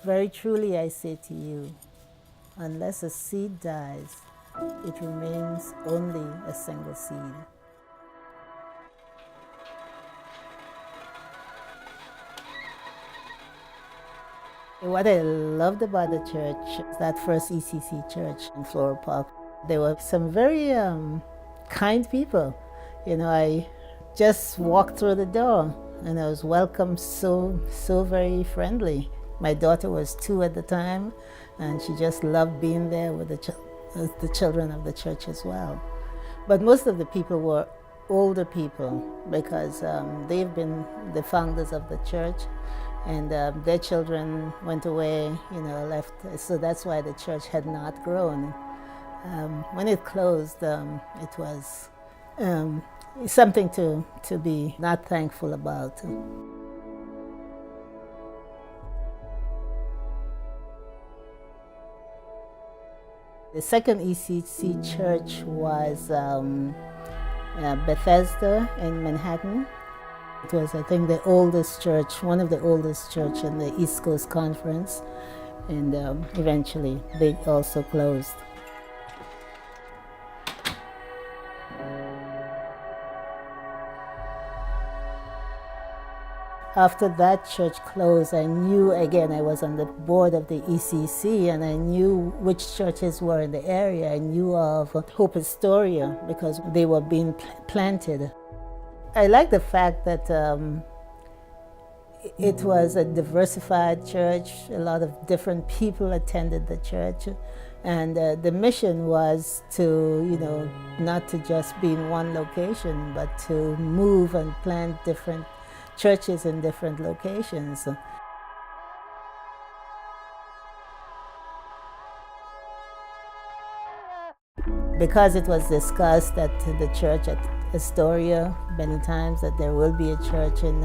Very truly I say to you, unless a seed dies, it remains only a single seed. What I loved about the church, that first ECC church in Floral Park, there were some very kind people. I just walked through the door and I was welcomed so very friendly. My daughter was 2 at the time, and she just loved being there with the children of the church as well. But most of the people were older people because they've been the founders of the church, and their children went away, left. So that's why the church had not grown. When it closed, it was something to be not thankful about. The second ECC church was Bethesda in Manhattan. It was, I think, the oldest church, one of the oldest church in the East Coast Conference, and eventually they also closed. After that church closed, I knew, again, I was on the board of the ECC, and I knew which churches were in the area. I knew of Hope Astoria because they were being planted. I like the fact that it was a diversified church. A lot of different people attended the church. And the mission was to, not to just be in one location, but to move and plant different churches in different locations. Because it was discussed at the church at Astoria many times that there will be a church in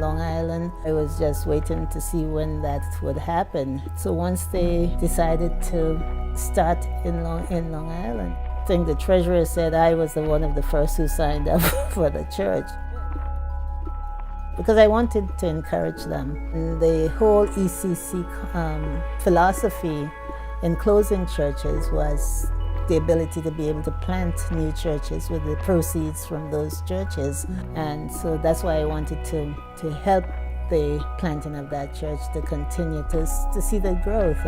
Long Island, I was just waiting to see when that would happen. So once they decided to start in Long Island, I think the treasurer said I was one of the first who signed up for the church, because I wanted to encourage them. And the whole ECC philosophy in closing churches was the ability to be able to plant new churches with the proceeds from those churches. And so that's why I wanted to help the planting of that church to continue to see the growth.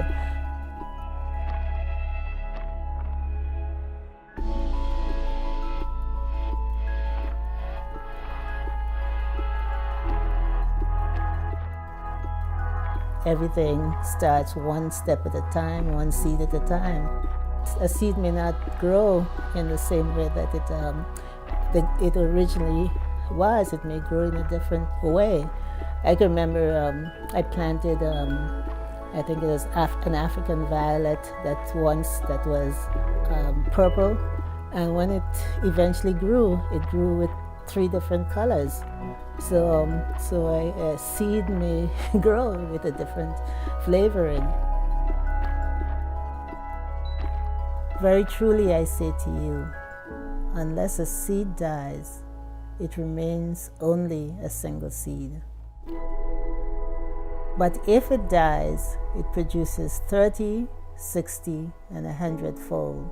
Everything starts one step at a time, one seed at a time. A seed may not grow in the same way that it originally was. It may grow in a different way. I can remember I planted, I think it was an African violet that was purple, and when it eventually grew, it grew with 3 different colors. So a seed may grow with a different flavoring. Very truly I say to you, unless a seed dies, it remains only a single seed. But if it dies, it produces 30, 60, and 100-fold.